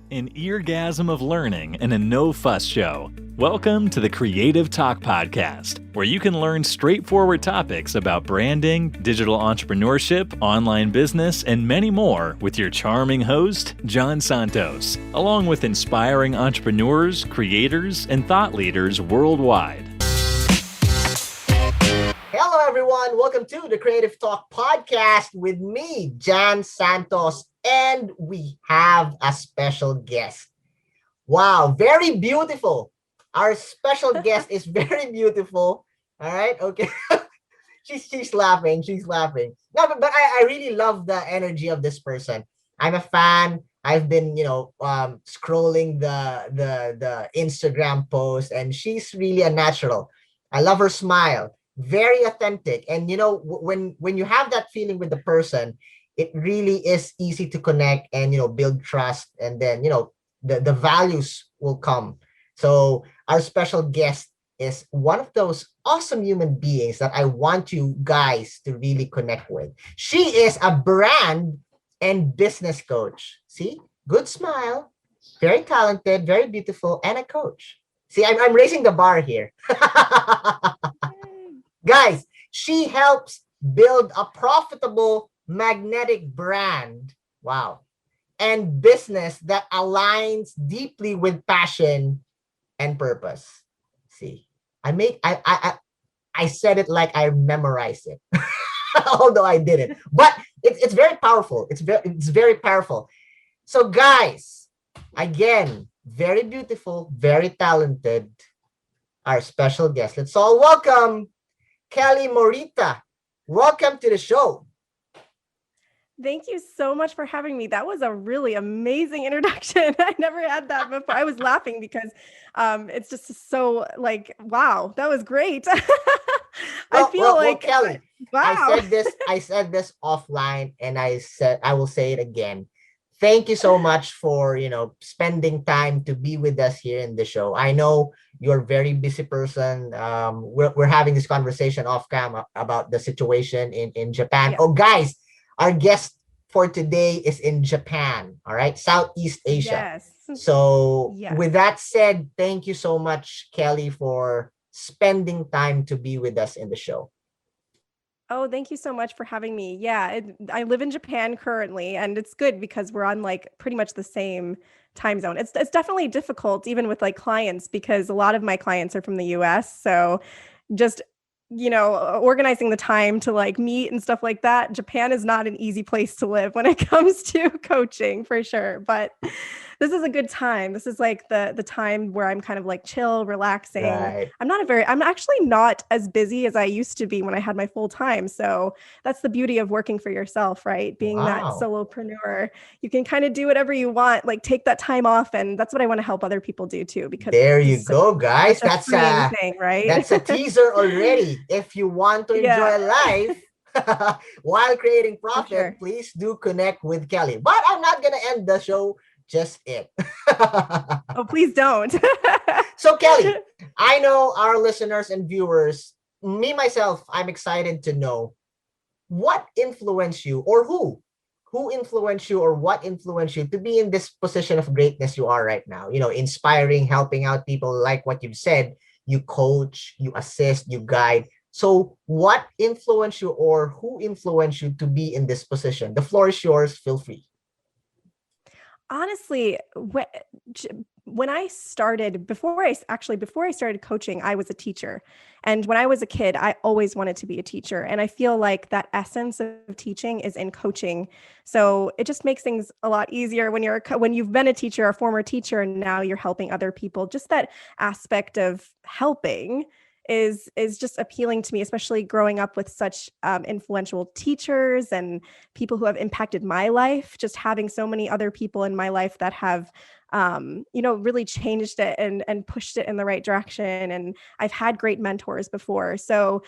An eargasm of learning and a no-fuss show. Welcome to the Creative Talk Podcast, where you can learn straightforward topics about branding, digital entrepreneurship, online business, and many more with your charming host, John Santos, along with inspiring entrepreneurs, creators, and thought leaders worldwide. Hello, everyone. Welcome to the Creative Talk Podcast with me, John Santos, and we have a special guest. Wow, very beautiful. Our special guest is very beautiful. All right, okay. she's laughing. She's laughing. No, but I really love the energy of this person. I'm a fan. I've been, scrolling the Instagram post, and she's really a natural. I love her smile. Very authentic. And when you have that feeling with the person, it really is easy to connect and build trust, and then the values will come. So our special guest is one of those awesome human beings that I want you guys to really connect with. She is a brand and business coach. See, good smile, very talented, very beautiful, and a coach. See, I'm raising the bar here. Guys, she helps build a profitable magnetic brand. Wow. And business that aligns deeply with passion and purpose. See, I said it like I memorized it, although I didn't. But it's very powerful. It's very powerful. So guys, again, very beautiful, very talented, our special guest. Let's all welcome Kelly Morita. Welcome to the show. Thank you so much for having me. That was a really amazing introduction. I never had that before. I was laughing because it's just so wow, that was great. Kelly, wow. I said this offline, and I will say it again. Thank you so much for, spending time to be with us here in the show. I know you're a very busy person. We're having this conversation off cam about the situation in Japan. Yeah. Oh, guys, our guest for today is in Japan. All right. Southeast Asia. Yes. So with that said, thank you so much, Kelly, for spending time to be with us in the show. Oh, thank you so much for having me. Yeah, I live in Japan currently, and it's good because we're on pretty much the same time zone. It's definitely difficult even with clients, because a lot of my clients are from the US. So just organizing the time to meet and stuff like that. Japan is not an easy place to live when it comes to coaching, for sure. But this is a good time. This is the time where I'm kind of chill, relaxing. Right. I'm actually not as busy as I used to be when I had my full time. So that's the beauty of working for yourself, right? Being that solopreneur, you can kind of do whatever you want, take that time off. And that's what I want to help other people do too, because there you go, guys. That's a thing, right? That's a teaser already. If you want to enjoy life while creating profit, please do connect with Kelly. But I'm not going to end the show just it. Oh, please don't. So Kelly, I know our listeners and viewers, myself, I'm excited to know what influenced you, or who influenced you, or what influenced you to be in this position of greatness you are right now, inspiring, helping out people, like what you've said. You coach, you assist, you guide. So what influenced you, or who influenced you to be in this position? The floor is yours. Feel free. Honestly, when I started, before I started coaching, I was a teacher. And when I was a kid, I always wanted to be a teacher. And I feel like that essence of teaching is in coaching. So it just makes things a lot easier when you've been a teacher, a former teacher, and now you're helping other people. Just that aspect of helping is just appealing to me, especially growing up with such influential teachers and people who have impacted my life. Just having so many other people in my life that have really changed it and pushed it in the right direction. And I've had great mentors before. So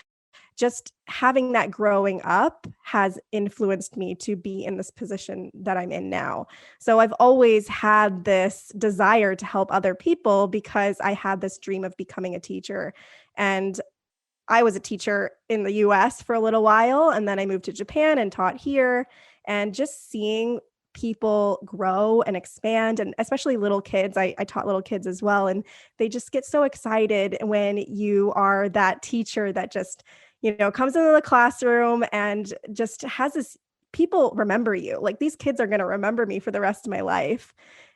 just having that growing up has influenced me to be in this position that I'm in now. So I've always had this desire to help other people because I had this dream of becoming a teacher. And I was a teacher in the US for a little while, and then I moved to Japan and taught here. And just seeing people grow and expand, and especially little kids. I taught little kids as well, and they just get so excited when you are that teacher that just, comes into the classroom and just has this, people remember you. Like, these kids are going to remember me for the rest of my life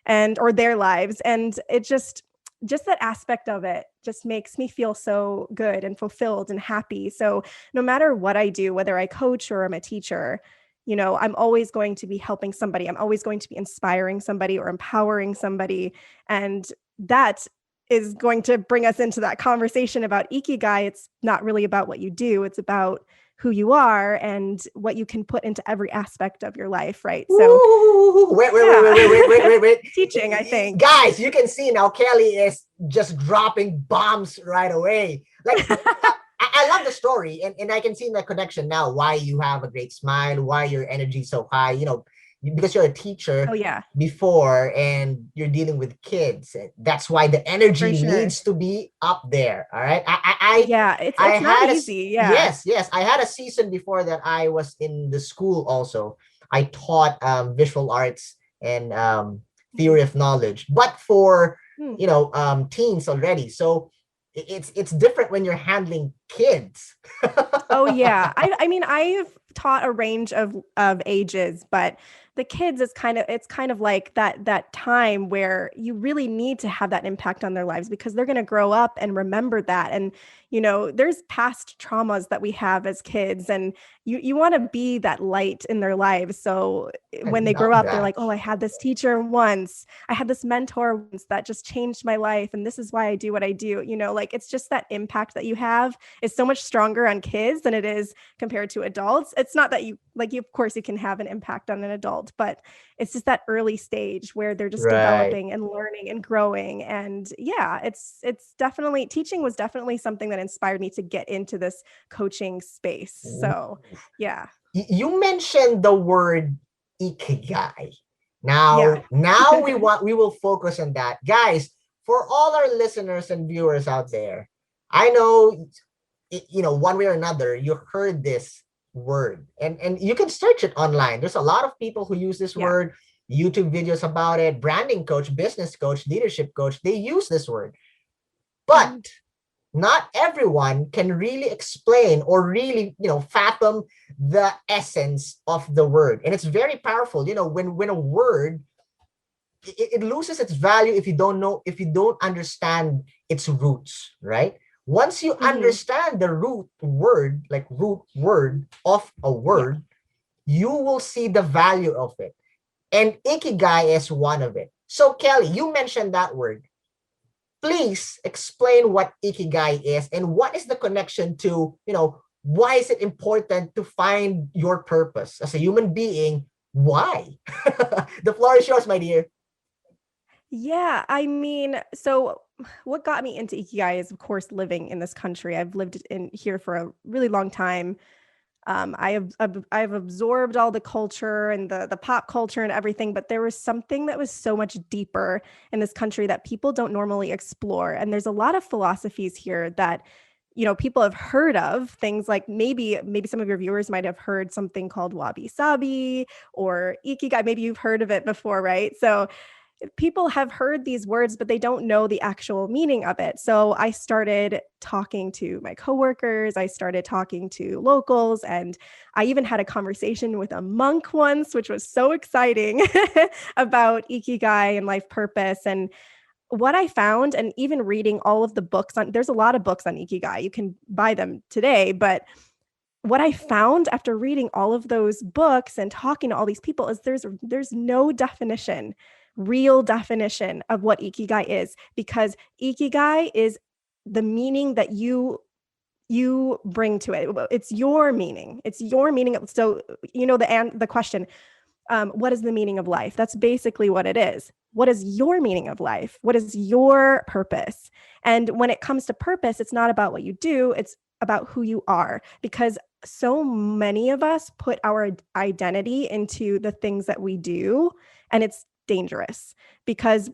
or their lives. And it just that aspect of it just makes me feel so good and fulfilled and happy. So no matter what I do, whether I coach or I'm a teacher, I'm always going to be helping somebody. I'm always going to be inspiring somebody or empowering somebody. And that is going to bring us into that conversation about Ikigai. It's not really about what you do. It's about who you are and what you can put into every aspect of your life, right? So Ooh, wait. Teaching, I think. Guys, you can see now Kelly is just dropping bombs right away. Like, I love the story, and I can see the connection now, why you have a great smile, why your energy is so high, because you're a teacher before and you're dealing with kids. That's why the energy needs to be up there. All right. It's not easy. Yes. I had a season before that I was in the school also. I taught visual arts and theory of knowledge, but for teens already. So it's different when you're handling kids. Oh yeah. I mean, I've taught a range of ages, but the kids it's kind of like that time where you really need to have that impact on their lives, because they're going to grow up and remember that. And there's past traumas that we have as kids, and you want to be that light in their lives. So when they grow up, they're like, oh, I had this teacher once, I had this mentor once that just changed my life, and this is why I do what I do. Like, it's just that impact that you have is so much stronger on kids than it is compared to adults. It's not that you of course you can have an impact on an adult, but it's just that early stage where they're just developing and learning and growing. And it's definitely, teaching was definitely something that inspired me to get into this coaching space. So you mentioned the word Ikigai. Now we will focus on that. Guys, for all our listeners and viewers out there, I know one way or another you heard this word, and you can search it online. There's a lot of people who use this word, YouTube videos about it, branding coach, business coach, leadership coach, they use this word. But not everyone can really explain or really, fathom the essence of the word. And it's very powerful. When a word, it loses its value if you don't understand its roots, right? Once you understand the root word of a word, you will see the value of it. And Ikigai is one of it. So Kelly, you mentioned that word. Please explain what Ikigai is and what is the connection to, why is it important to find your purpose as a human being? Why? The floor is yours, my dear. Yeah, I mean, so what got me into Ikigai is, of course, living in this country. I've lived in here for a really long time. I've absorbed all the culture and the pop culture and everything, but there was something that was so much deeper in this country that people don't normally explore. And there's a lot of philosophies here that, people have heard of, things like maybe some of your viewers might have heard something called wabi sabi or Ikigai. Maybe you've heard of it before, right? So people have heard these words, but they don't know the actual meaning of it. So I started talking to my coworkers, I started talking to locals, and I even had a conversation with a monk once, which was so exciting about Ikigai and life purpose. And what I found, and even reading all of the books there's a lot of books on Ikigai, you can buy them today, but what I found after reading all of those books and talking to all these people is there's no real definition of what Ikigai is, because Ikigai is the meaning that you bring to it. It's your meaning. So, the question, what is the meaning of life? That's basically what it is. What is your meaning of life? What is your purpose? And when it comes to purpose, it's not about what you do, it's about who you are, because so many of us put our identity into the things that we do, and it's dangerous. Because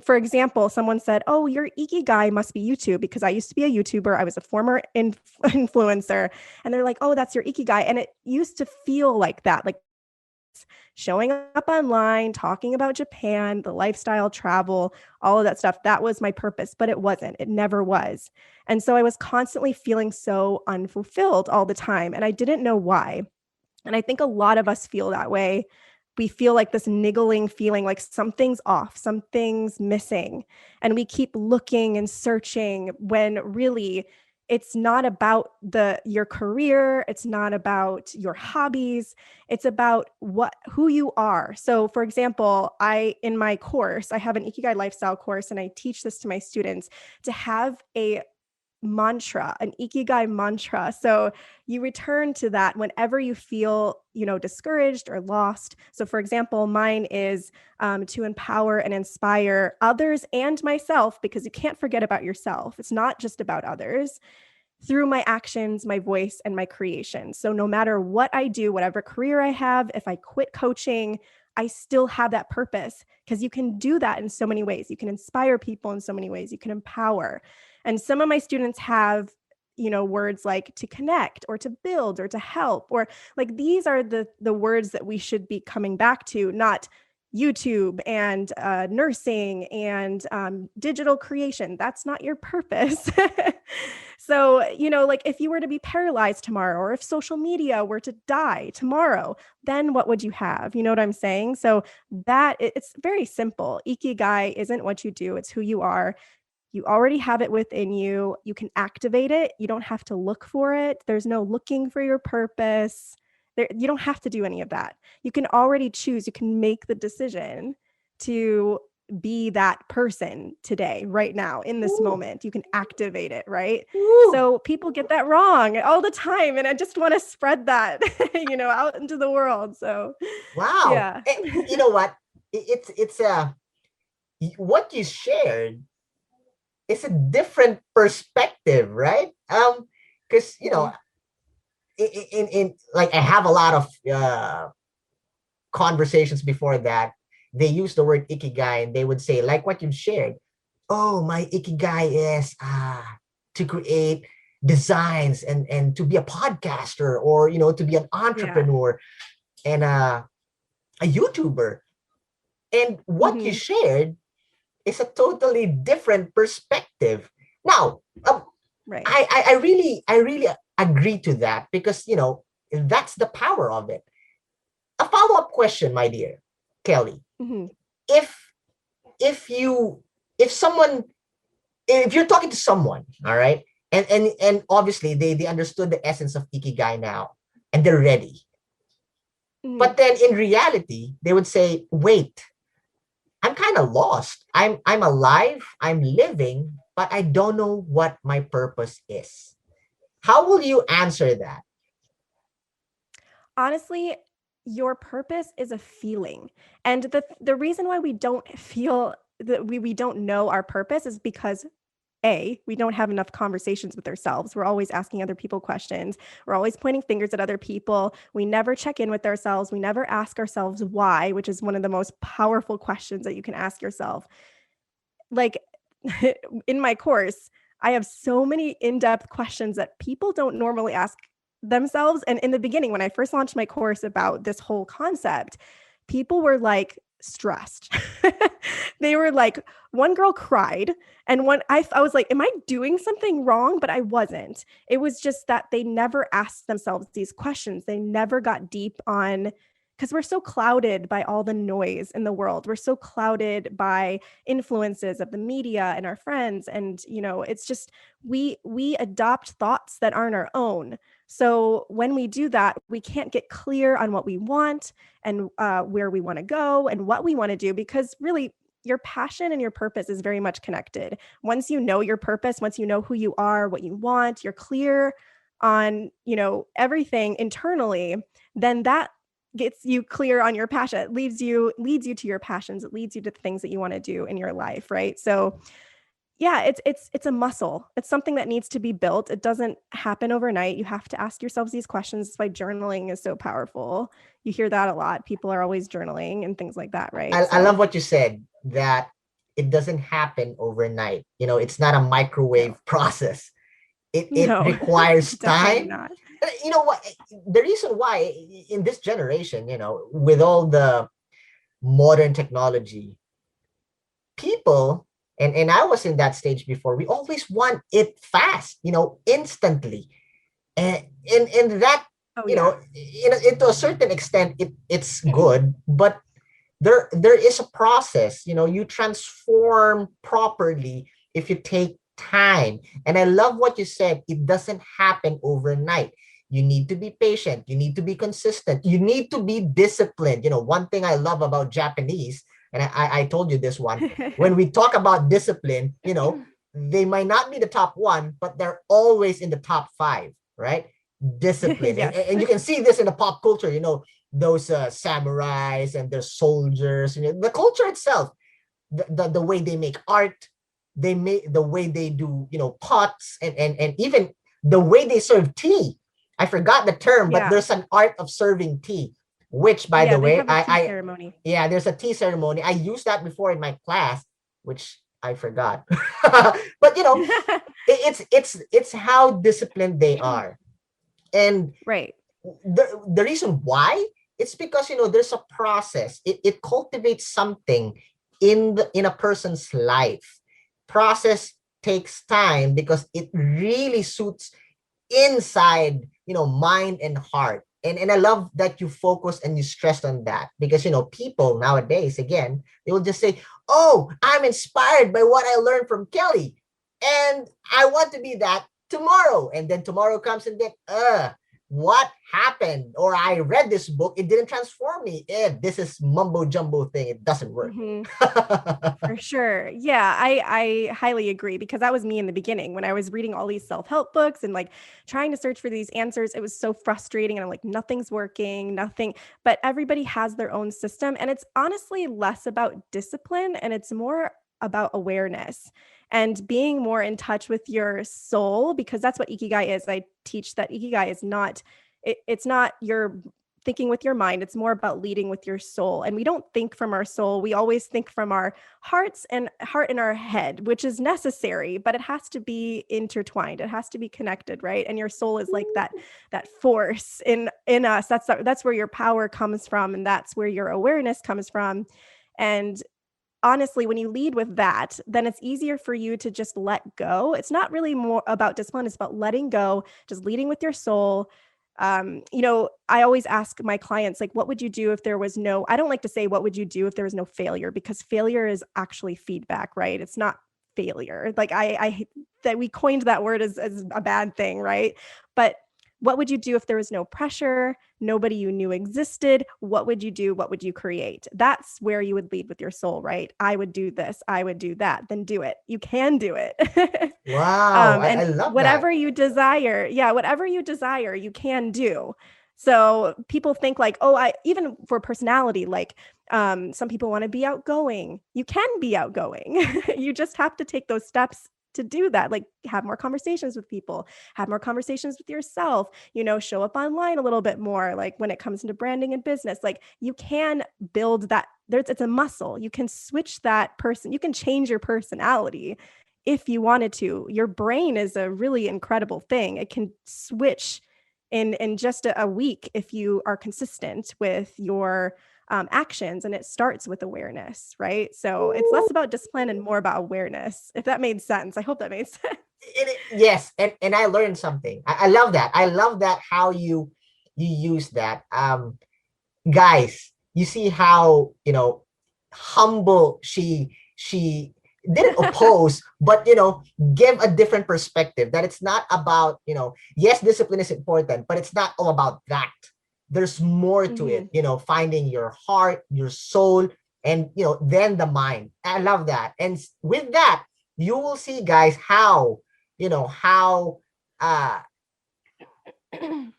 for example, someone said, oh, your Ikigai must be YouTube, because I used to be a YouTuber. I was a former influencer. And they're like, oh, that's your Ikigai. And it used to feel like that. Like showing up online, talking about Japan, the lifestyle, travel, all of that stuff. That was my purpose, but it wasn't. It never was. And so I was constantly feeling so unfulfilled all the time, and I didn't know why. And I think a lot of us feel that way. We feel like this niggling feeling like something's off, something's missing. And we keep looking and searching when really it's not about your career, it's not about your hobbies, it's about who you are. So for example, in my course, I have an Ikigai lifestyle course, and I teach this to my students to have a mantra, an Ikigai mantra. So you return to that whenever you feel, discouraged or lost. So for example, mine is to empower and inspire others and myself, because you can't forget about yourself. It's not just about others, through my actions, my voice, and my creation. So no matter what I do, whatever career I have, if I quit coaching, I still have that purpose, because you can do that in so many ways. You can inspire people in so many ways. You can empower. And some of my students have, words like to connect or to build or to help, or like these are the words that we should be coming back to, not YouTube and nursing and digital creation. That's not your purpose. So, like if you were to be paralyzed tomorrow, or if social media were to die tomorrow, then what would you have? You know what I'm saying? So it's very simple. Ikigai isn't what you do, it's who you are. You already have it within you. You can activate it. You don't have to look for it. There's no looking for your purpose. You don't have to do any of that. You can already choose. You can make the decision to be that person today, right now, in this moment. You can activate it, right? Ooh. So people get that wrong all the time. And I just want to spread that, out into the world. So, wow. Yeah. And you know what? It's what you shared is a different perspective, right? Because, in like I have a lot of conversations before that. They use the word ikigai, and they would say, like what you've shared, oh, my ikigai is to create designs and to be a podcaster, or to be an entrepreneur and a YouTuber. And what you shared is a totally different perspective. Now, right. I really agree to that, because that's the power of it. A follow-up question, my dear Kelly. Mm-hmm. If you're talking to someone, all right, and obviously they understood the essence of ikigai now, and they're ready. Mm-hmm. But then in reality, they would say, wait, I'm kind of lost. I'm alive, I'm living, but I don't know what my purpose is. How will you answer that? Honestly, your purpose is a feeling. And the reason why we don't feel that we don't know our purpose is because we don't have enough conversations with ourselves. We're always asking other people questions. We're always pointing fingers at other people. We never check in with ourselves. We never ask ourselves why, which is one of the most powerful questions that you can ask yourself. Like in my course, I have so many in-depth questions that people don't normally ask themselves. And in the beginning, when I first launched my course about this whole concept, people were like stressed. They were like, one girl cried, and I was like, am I doing something wrong? But I wasn't. It was just that they never asked themselves these questions. They never got deep on, because we're so clouded by all the noise in the world. We're so clouded by influences of the media and our friends. And, it's just, we adopt thoughts that aren't our own. So when we do that, we can't get clear on what we want and where we want to go and what we want to do, because really your passion and your purpose is very much connected. Once you know your purpose, once you know who you are, what you want, you're clear on, everything internally, then that gets you clear on your passion. It leads you to your passions. It leads you to the things that you want to do in your life, right? So yeah, it's a muscle. It's something that needs to be built. It doesn't happen overnight. You have to ask yourselves these questions. That's why journaling is so powerful. You hear that a lot. People are always journaling and things like that, right? I love what you said, that it doesn't happen overnight. It's not a microwave process. It requires time. You know what? The reason why in this generation, with all the modern technology, people, and I was in that stage before, we always want it fast, instantly. And that, Oh yeah. to a certain extent, it's good, but there is a process. You transform properly if you take time. And I love what you said. It doesn't happen overnight. You need to be patient. You need to be consistent. You need to be disciplined. One thing I love about Japanese, and I told you this one, when we talk about discipline, they might not be the top one, but they're always in the top five, right? Discipline. And, Yes. and you can see this in the pop culture, those samurais and their soldiers, the culture itself, the way they make art, the way they do, pots, and even the way they serve tea. I forgot the term, but Yeah. there's an art of serving tea, which, by Yeah, the they way, have a tea ceremony. yeah, there's a tea ceremony. I used that before in my class, which I forgot. But it's how disciplined they are. And Right. the reason why, it's because there's a process. It cultivates something in a person's life. Process takes time because it really suits inside, mind and heart. And I love that you focus and you stressed on that, because people nowadays, again, they will just say, oh, I'm inspired by what I learned from Kelly, and I want to be that tomorrow. And then tomorrow comes, and then what happened? Or I read this book, it didn't transform me. This is mumbo jumbo thing, it doesn't work. For sure. Yeah, I highly agree, because that was me in the beginning when I was reading all these self-help books and like trying to search for these answers. It was so frustrating, and I'm like, nothing's working, nothing. But everybody has their own system, and it's honestly less about discipline and it's more about awareness and being more in touch with your soul, because that's what Ikigai is. I teach that Ikigai is not it's not your thinking with your mind. It's more about leading with your soul. And we don't think from our soul. We always think from our heart and our head, which is necessary, but it has to be intertwined. It has to be connected, right? And your soul is like that force in us. That's where your power comes from, and that's where your awareness comes from. And honestly, when you lead with that, then it's easier for you to just let go. It's not really more about discipline. It's about letting go, just leading with your soul. I always ask my clients, like, what would you do if there was I don't like to say, what would you do if there was no failure? Because failure is actually feedback, right? It's not failure. Like I that we coined that word as a bad thing, right? But what would you do if there was no pressure, nobody you knew existed? What would you do? What would you create? That's where you would lead with your soul, right? I would do this. I would do that. Then do it. You can do it. Wow, And I love whatever that. you desire, whatever you desire, you can do. So people think like, oh, even for personality, like some people want to be outgoing. You can be outgoing. You just have to take those steps to do that. Like, have more conversations with people, have more conversations with yourself, show up online a little bit more. Like when it comes into branding and business, like you can build that. It's a muscle. You can switch that person. You can change your personality if you wanted to. Your brain is a really incredible thing. It can switch in just a week if you are consistent with your actions, and it starts with awareness, right? So it's less about discipline and more about awareness, if that made sense. I hope that made sense. Yes, and I learned something. I love that. I love that how you use that. Guys, you see how humble she didn't oppose, but give a different perspective, that it's not about, yes, discipline is important, but it's not all about that. There's more to it, finding your heart, your soul, and then the mind. I love that. And with that, you will see, guys, how how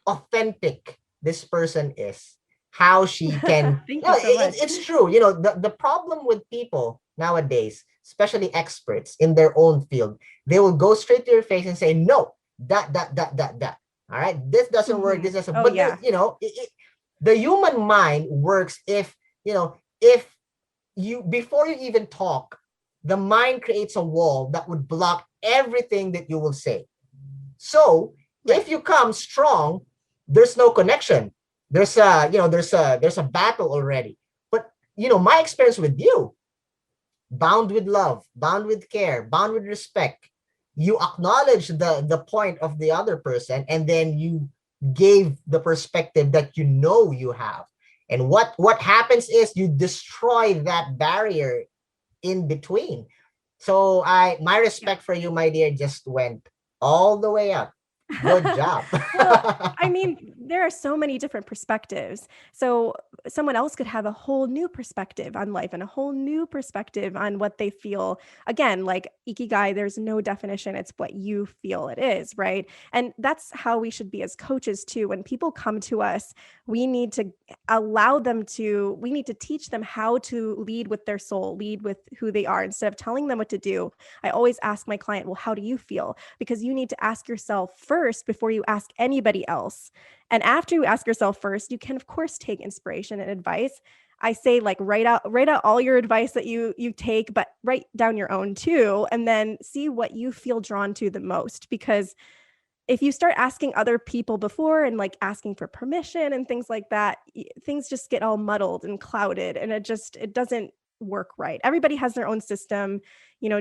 authentic this person is, how she can Thank you so much. it's true. The problem with people nowadays, especially experts in their own field, they will go straight to your face and say, no, that all right, this doesn't work, this doesn't. Oh, But yeah. the human mind works if you, before you even talk, the mind creates a wall that would block everything that you will say. So Right. if you come strong, there's no connection. There's a battle already. But my experience with you, bound with love, bound with care, bound with respect. You acknowledge the point of the other person, and then you gave the perspective that you have. And what happens is you destroy that barrier in between. So my respect for you, my dear, just went all the way up. Good job. Well, I mean, there are so many different perspectives. So someone else could have a whole new perspective on life and a whole new perspective on what they feel. Again, like Ikigai, there's no definition. It's what you feel it is, right? And that's how we should be as coaches too. When people come to us, we need to we need to teach them how to lead with their soul, lead with who they are. Instead of telling them what to do, I always ask my client, well, how do you feel? Because you need to ask yourself first before you ask anybody else. And after you ask yourself first, you can of course take inspiration and advice. I say, like, write out all your advice that you take, but write down your own too, and then see what you feel drawn to the most. Because if you start asking other people before and like asking for permission and things like that, things just get all muddled and clouded, and it doesn't work right. Everybody has their own system,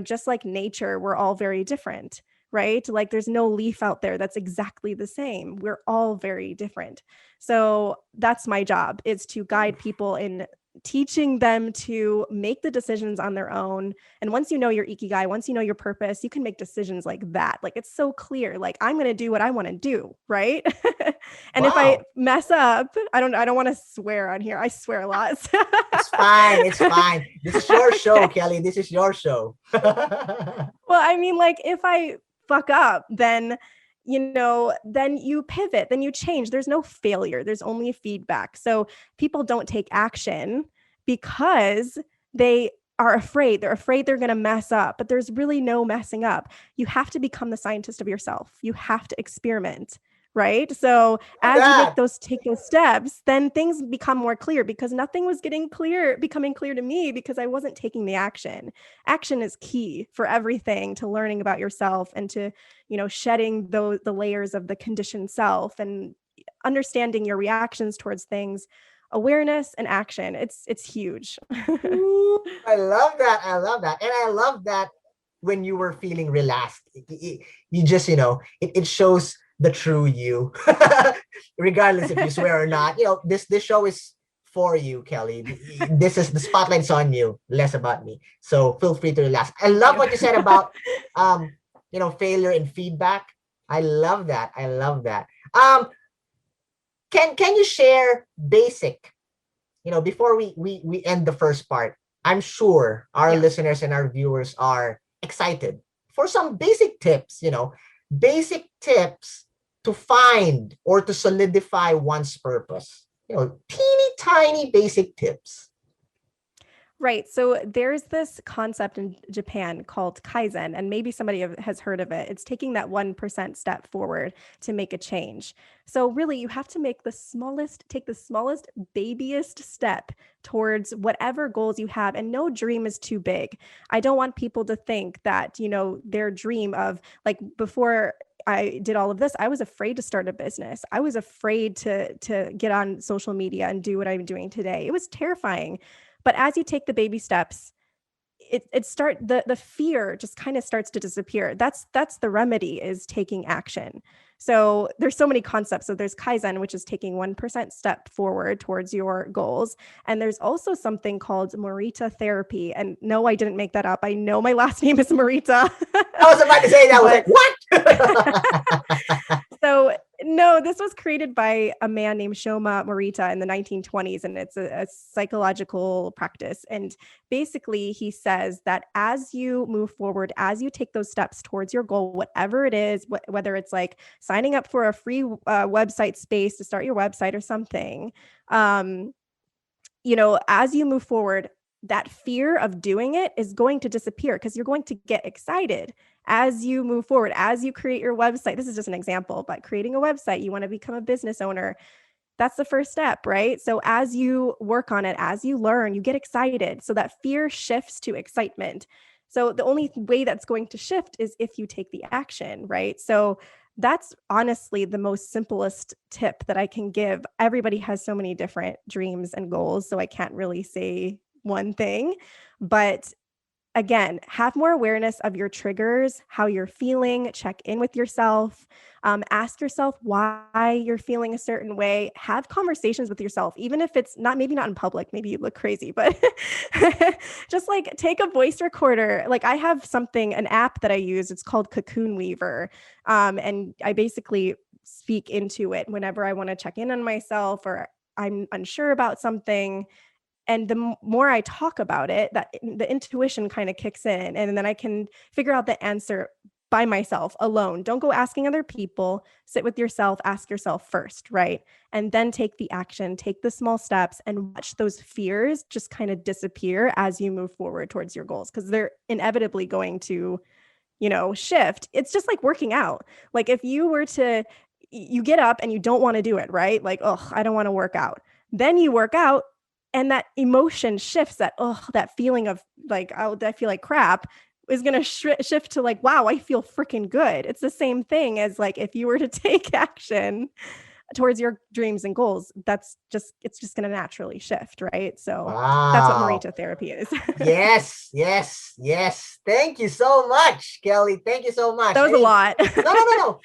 just like nature, we're all very different, right? Like there's no leaf out there that's exactly the same. We're all very different. So that's my job, is to guide people in teaching them to make the decisions on their own. And once you know your Ikigai, once you know your purpose, you can make decisions like that. Like it's so clear, like I'm going to do what I want to do. Right. And Wow. if I mess up, I don't want to swear on here. I swear a lot. It's fine. It's fine. This is your show, Kelly. This is your show. Well, I mean, like if I fuck up, then then you pivot, then you change. There's no failure. There's only feedback. So people don't take action because they are afraid. They're afraid they're going to mess up, but there's really no messing up. You have to become the scientist of yourself. You have to experiment, right? So as you take those steps, then things become more clear, because nothing was becoming clear to me because I wasn't taking the action. Action is key for everything, to learning about yourself and to, shedding the layers of the conditioned self and understanding your reactions towards things. Awareness and action. It's huge. Ooh, I love that. I love that. And I love that when you were feeling relaxed, you just, it shows the true you, regardless if you swear or not. This show is for you, Kelly. This is the spotlight's on you, less about me. So feel free to relax. I love what you said about, failure and feedback. I love that. I love that. Can you share basic, before we end the first part? I'm sure our listeners and our viewers are excited for some basic tips, to find or to solidify one's purpose. Teeny tiny basic tips. Right. So there's this concept in Japan called Kaizen, and maybe somebody has heard of it. It's taking that 1% step forward to make a change. So really, you have to take the smallest, babyest step towards whatever goals you have. And no dream is too big. I don't want people to think that, their dream of, like, before I did all of this, I was afraid to start a business. I was afraid to get on social media and do what I'm doing today. It was terrifying. But as you take the baby steps, the fear just kind of starts to disappear. That's the remedy, is taking action. So there's so many concepts. So there's Kaizen, which is taking 1% step forward towards your goals. And there's also something called Morita therapy. And no, I didn't make that up. I know my last name is Morita. I was about to say that. I was like, what? So no, this was created by a man named Shoma Morita in the 1920s, and it's a psychological practice. And basically, he says that as you move forward, as you take those steps towards your goal, whatever it is, whether it's like signing up for a free website space to start your website or something, as you move forward, that fear of doing it is going to disappear, because you're going to get excited as you move forward, as you create your website. This is just an example, but creating a website, you want to become a business owner. That's the first step, right? So as you work on it, as you learn, you get excited. So that fear shifts to excitement. So the only way that's going to shift is if you take the action, right? So that's honestly the most simplest tip that I can give. Everybody has so many different dreams and goals, so I can't really say one thing, but again, have more awareness of your triggers, how you're feeling, check in with yourself, ask yourself why you're feeling a certain way, have conversations with yourself, even if it's not, maybe not in public, maybe you look crazy, but just like take a voice recorder. Like I have an app that I use, it's called Cocoon Weaver. And I basically speak into it whenever I want to check in on myself or I'm unsure about something. And the more I talk about it, that the intuition kind of kicks in, and then I can figure out the answer by myself alone. Don't go asking other people. Sit with yourself, ask yourself first, right? And then take the action, take the small steps, and watch those fears just kind of disappear as you move forward towards your goals, because they're inevitably going to, shift. It's just like working out. Like if you get up and you don't want to do it, right? Like, oh, I don't want to work out. Then you work out, and that emotion shifts, that feeling of like, oh, I feel like crap is going to shift to like, wow, I feel freaking good. It's the same thing as like, if you were to take action towards your dreams and goals, it's just going to naturally shift. Right. So that's what Wow. Morita therapy is. Yes. Thank you so much, Kelly. Thank you so much. That was a lot. No.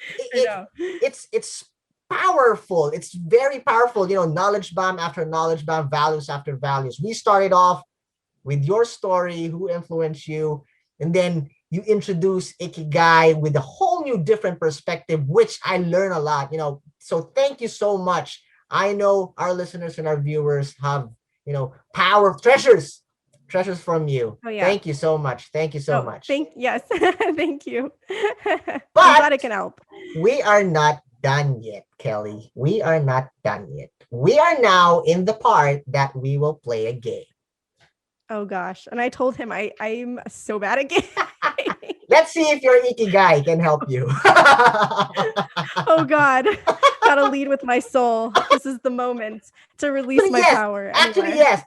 It's powerful. It's very powerful. Knowledge bomb after knowledge bomb, values after values. We started off with your story, who influenced you, and then you introduce Ikigai with a whole new different perspective, which I learn a lot. So thank you so much. I know our listeners and our viewers have power treasures from you. Oh, yeah. Thank you so much. Thank you so much. Yes. Thank you. But I'm glad I can help. We are not done yet, Kelly. We are not done yet. We are now in the part that we will play a game. Oh gosh. And I told him I'm so bad at games. Let's see if your Ikigai can help you. Oh God. Gotta lead with my soul. This is the moment to release my power. Anyway. Actually, yes.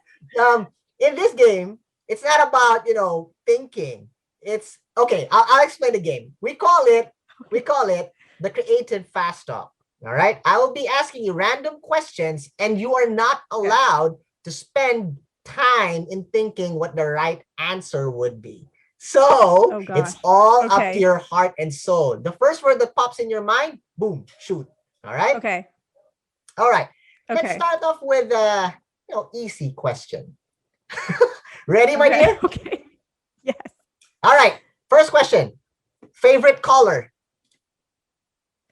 In this game, it's not about, thinking. It's okay. I'll explain the game. We call it the creative fast talk. All right. I will be asking you random questions, and you are not allowed to spend time in thinking what the right answer would be. So it's all up to your heart and soul. The first word that pops in your mind, boom, shoot. All right. Okay. All right. Let's start off with easy question. Ready, my dear? Okay. Yes. All right. First question. Favorite color?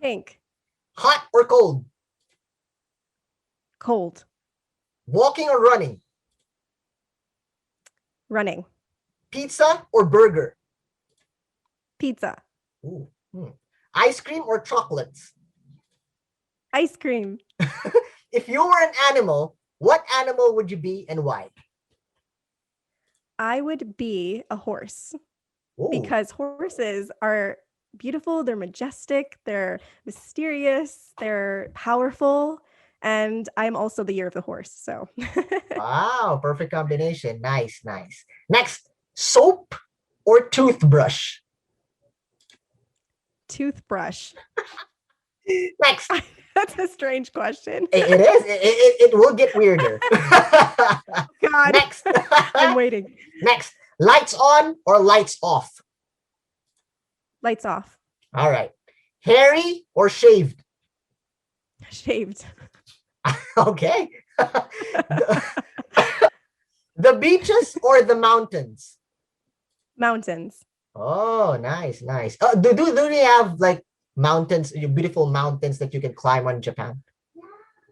Pink. Hot or cold? Cold. Walking or running? Running. Pizza or burger? Pizza. Ooh. Ice cream or chocolates? Ice cream. If you were an animal, what animal would you be and why? I would be a horse. Ooh. Because horses are beautiful, they're majestic, they're mysterious, they're powerful, and I'm also the year of the horse. So wow, perfect combination. Nice. Next, soap or toothbrush? Toothbrush. Next. That's a strange question. It is. It will get weirder. God. Next. I'm waiting. Next, lights on or lights off? Lights off. All right. Hairy or shaved? Shaved. Okay. The beaches or the mountains? Mountains. Oh, nice. Do they have like mountains, beautiful mountains that you can climb on in Japan?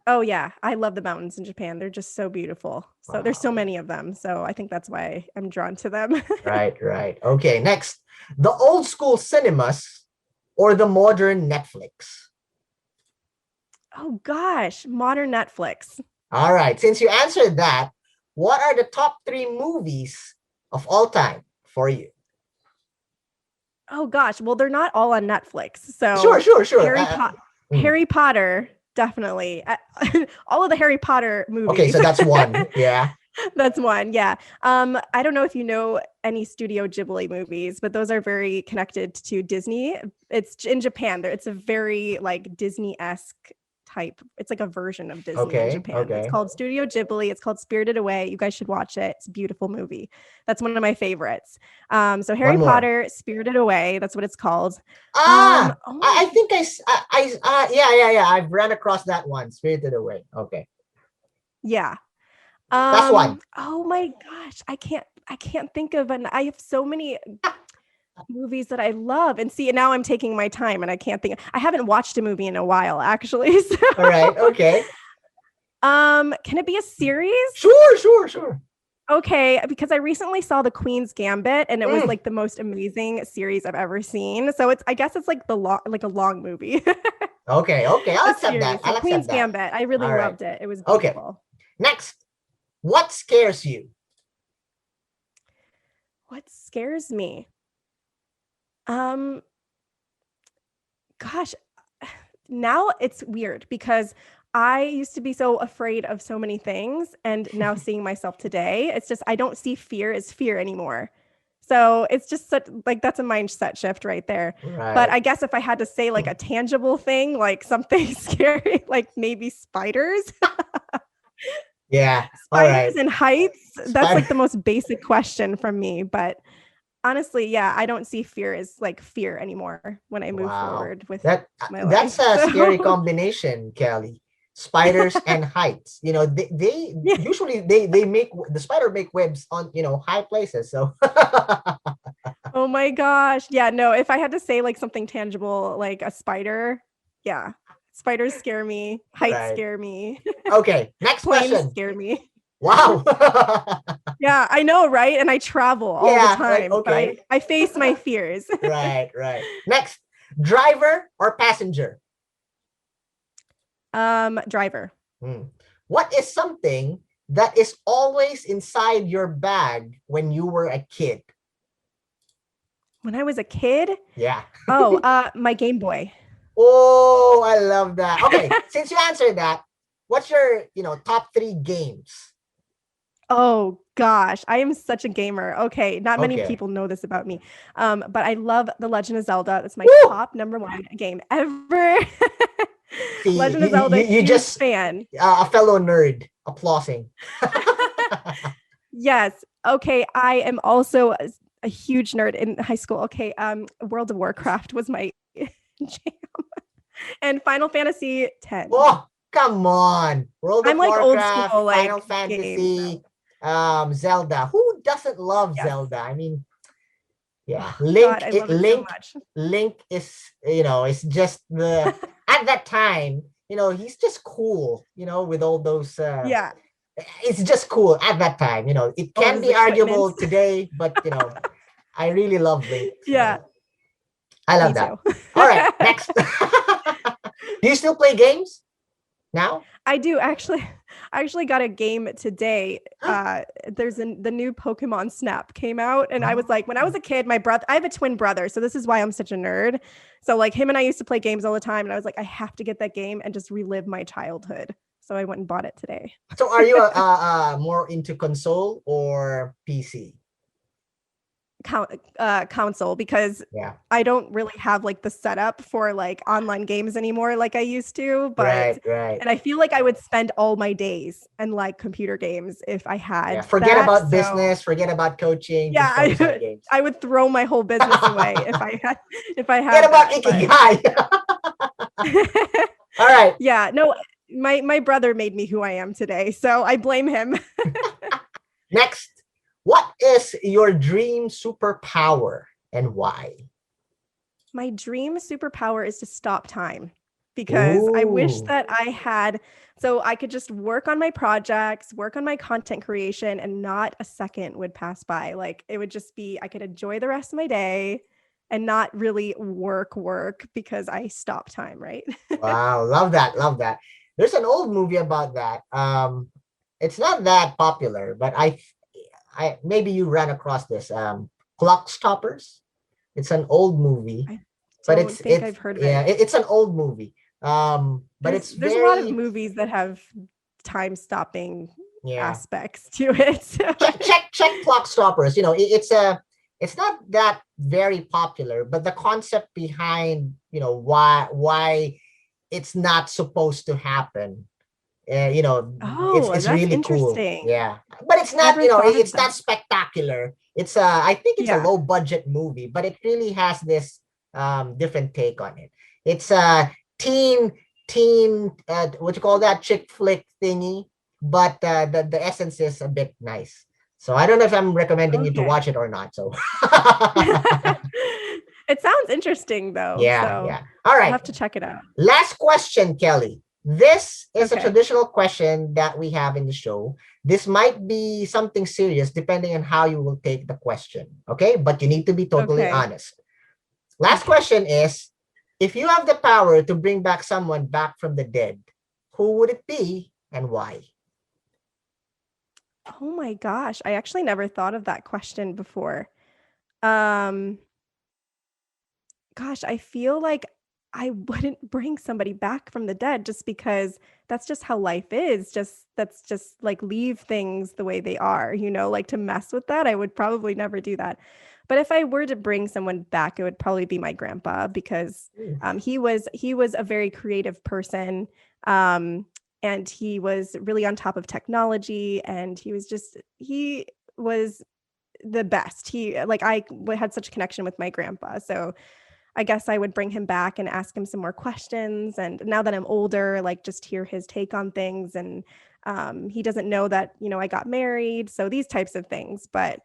Oh yeah, I love the mountains in Japan. They're just so beautiful. So there's so many of them. So I think that's why I'm drawn to them. Right. Okay, next. The old school cinemas or the modern Netflix? Oh gosh, modern Netflix. All right. Since you answered that, what are the top 3 movies of all time for you? Oh gosh, well they're not all on Netflix. So Sure. Harry Potter, definitely. All of the Harry Potter movies. Okay, so that's one. Yeah. That's one. Yeah. I don't know if you know any Studio Ghibli movies, but those are very connected to Disney. It's in Japan. It's a very like Disney-esque type. It's like a version of Disney in Okay, Japan. It's okay. called Studio Ghibli. It's called Spirited Away. You guys should watch it. It's a beautiful movie. That's one of my favorites. So Harry One more. Potter, Spirited Away. That's what it's called. Ah, Oh I my, think yeah. I've ran across that one. Spirited Away. Okay. yeah. Last one. Oh my gosh, I can't think of an. I have so many movies that I love, and see, now I'm taking my time, and I can't think. I haven't watched a movie in a while, actually. So, All right. Okay. can it be a series? Sure. Okay, because I recently saw The Queen's Gambit, and it was Mm. like the most amazing series I've ever seen. So I guess it's like like a long movie. Okay. I'll A accept that. series. So I'll Queen's accept that. Gambit. I really All right. loved it. It was Okay. beautiful. Next. What scares you? What scares me? Um, Gosh, now it's weird because I used to be so afraid of so many things, and now seeing myself today, it's just I don't see fear as fear anymore. So it's just such like that's a mindset shift right there. But Right. I guess if I had to say like a tangible thing, like something scary, like maybe spiders, Yeah. All spiders right. and heights, that's Spider. like the most basic question from me. But honestly, yeah, I don't see fear as like fear anymore when I move Wow. forward with my That's life. a scary So combination, Kelly. Spiders and heights. They yeah. usually they make the spider make webs on high places. So Oh my gosh. Yeah, no, if I had to say like something tangible, like a spider, yeah. Spiders scare me. Heights right. scare me. Okay. Next Planes question. scare me. Wow. Yeah, I know, right? And I travel all the Yeah. Like time. So okay. I face my fears. Right. Next, driver or passenger? Driver. Hmm. What is something that is always inside your bag when you were a kid? When I was a kid, Yeah. my Game Boy. Oh, I love that. Okay, since you answered that, what's your top 3 games? Oh gosh, I am such a gamer. Okay, not many Okay. people know this about me. But I love The Legend of Zelda. That's my Woo! top number 1 game ever. See, Legend of Zelda, you huge just fan. a fellow nerd applauding. Yes. Okay, I am also a huge nerd in high school. Okay, World of Warcraft was my jam. And Final Fantasy 10. Oh, come on. World I'm of like old Warcraft, school, like Final games. Fantasy, Zelda. Who doesn't love Yes. Zelda? I mean, yeah. Oh, God, I love it so much. Link is, it's just the at that time, he's just cool, with all those Yeah. it's just cool at that time. It All can his be arguable equipment. today, but I really love Link. So Yeah, I love me that. too. All right, next. Do you still play games now? I do actually. I actually got a game today. There's the new Pokemon Snap came out, and I was like, when I was a kid, I have a twin brother, so this is why I'm such a nerd. So like him and I used to play games all the time, and I was like, I have to get that game and just relive my childhood. So I went and bought it today. So are you more into console or PC? Console, because Yeah. I don't really have like the setup for like online games anymore like I used to, but Right. and I feel like I would spend all my days in like computer games if I had Yeah. Forget that. about So, business, forget about coaching, yeah, just focus on games. I would throw my whole business away if I had Forget about that, Ikigai. All right. Yeah, no, my brother made me who I am today, so I blame him. Next, what is your dream superpower and why? My dream superpower is to stop time, because I wish Ooh. that I had, so I could just work on my projects, work on my content creation, and not a second would pass by. Like it would just be, I could enjoy the rest of my day and not really work because I stop time, right? Wow, love that. There's an old movie about that. It's not that popular, but I maybe you ran across this. Clock Stoppers. It's an old movie, I but don't think I've heard of it. it's an old movie. But it's There's a lot of very movies that have time stopping aspects to it. check clock stoppers. It's not that very popular, but the concept behind why it's not supposed to happen. It's that's really cool. interesting. Yeah, but it's not it's not spectacular. It's I think it's a low budget movie, but it really has this different take on it. It's a teen what you call that, chick flick thingy, but the essence is a bit nice. So I don't know if I'm recommending you to watch it or not. So it sounds interesting though. Yeah. All right. I'll have to check it out. Last question, Kelly. This is a traditional question that we have in the show. This might be something serious depending on how you will take the question. Okay, but you need to be totally honest. Last question is, if you have the power to bring back someone back from the dead, who would it be and why? Oh my gosh. I actually never thought of that question before. Gosh, I feel like I wouldn't bring somebody back from the dead just because that's just how life is. That's just like leave things the way they are, like to mess with that. I would probably never do that. But if I were to bring someone back, it would probably be my grandpa because he was a very creative person. And he was really on top of technology, and he was the best. I had such a connection with my grandpa. So I guess I would bring him back and ask him some more questions. And now that I'm older, just hear his take on things. And he doesn't know that, I got married. So these types of things, but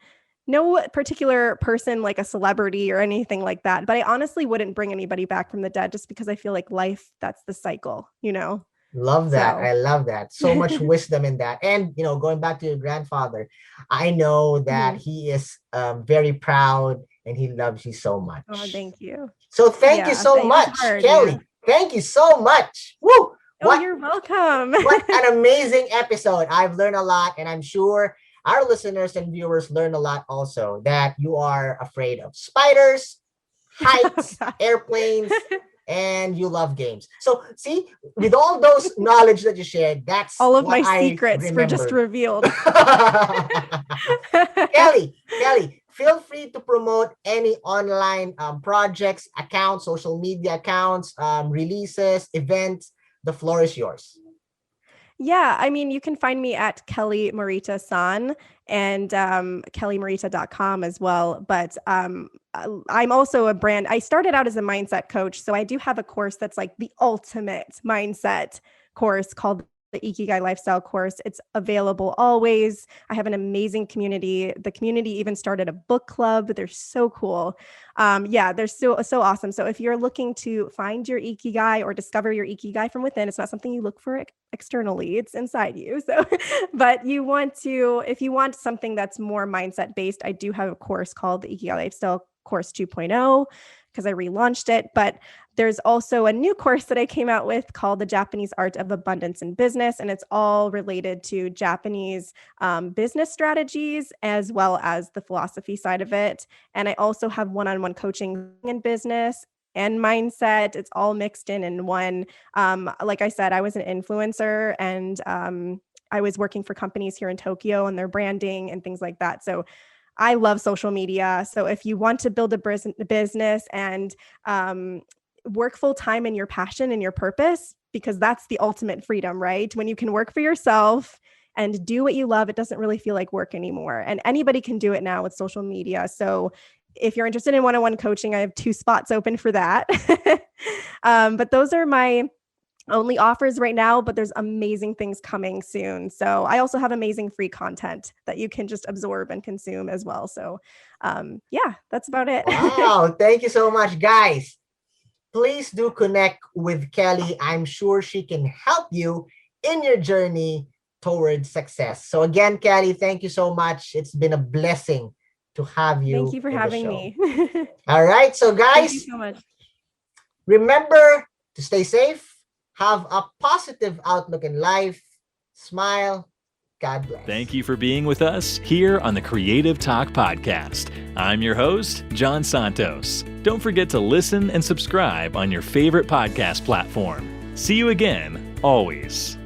no particular person like a celebrity or anything like that. But I honestly wouldn't bring anybody back from the dead just because I feel like life, that's the cycle, Love that. So. I love that. So much wisdom in that. And, going back to your grandfather, I know that he is very proud and he loves you so much. Oh, thank you. So thank you so much, Kelly. Yeah. Thank you so much. Woo! You're welcome. What an amazing episode. I've learned a lot, and I'm sure our listeners and viewers learn a lot also, that you are afraid of spiders, heights, airplanes, and you love games. So see, with all those knowledge that you shared, that's all of my secrets were just revealed. Kelly, feel free to promote any online projects, accounts, social media accounts, releases, events. The floor is yours. Yeah, I mean, you can find me at Kelly Morita San and kellymorita.com as well. But I'm also a brand. I started out as a mindset coach. So I do have a course that's like the ultimate mindset course called the Ikigai Lifestyle course. It's available always. I have an amazing community. The community even started a book club. They're so cool. They're so awesome. So if you're looking to find your Ikigai or discover your Ikigai from within, it's not something you look for externally, it's inside you. So, but if you want something that's more mindset based, I do have a course called the Ikigai Lifestyle Course 2.0 because I relaunched it. But there's also a new course that I came out with called The Japanese Art of Abundance in Business. And it's all related to Japanese business strategies as well as the philosophy side of it. And I also have one-on-one coaching in business and mindset. It's all mixed in one. Like I said, I was an influencer and I was working for companies here in Tokyo and their branding and things like that. So I love social media. So if you want to build a business and work full time in your passion and your purpose, because that's the ultimate freedom, right? When you can work for yourself and do what you love, it doesn't really feel like work anymore. And anybody can do it now with social media. So if you're interested in one-on-one coaching, I have 2 spots open for that. But those are my only offers right now, but there's amazing things coming soon. So I also have amazing free content that you can just absorb and consume as well. So that's about it. Wow. Thank you so much, guys. Please do connect with Kelly. I'm sure she can help you in your journey towards success. So again, Kelly, thank you so much. It's been a blessing to have you. Thank you for having me. All right. So guys, thank you so much. Remember to stay safe. Have a positive outlook in life. Smile. God bless. Thank you for being with us here on the Creative Talk Podcast. I'm your host, John Santos. Don't forget to listen and subscribe on your favorite podcast platform. See you again, always.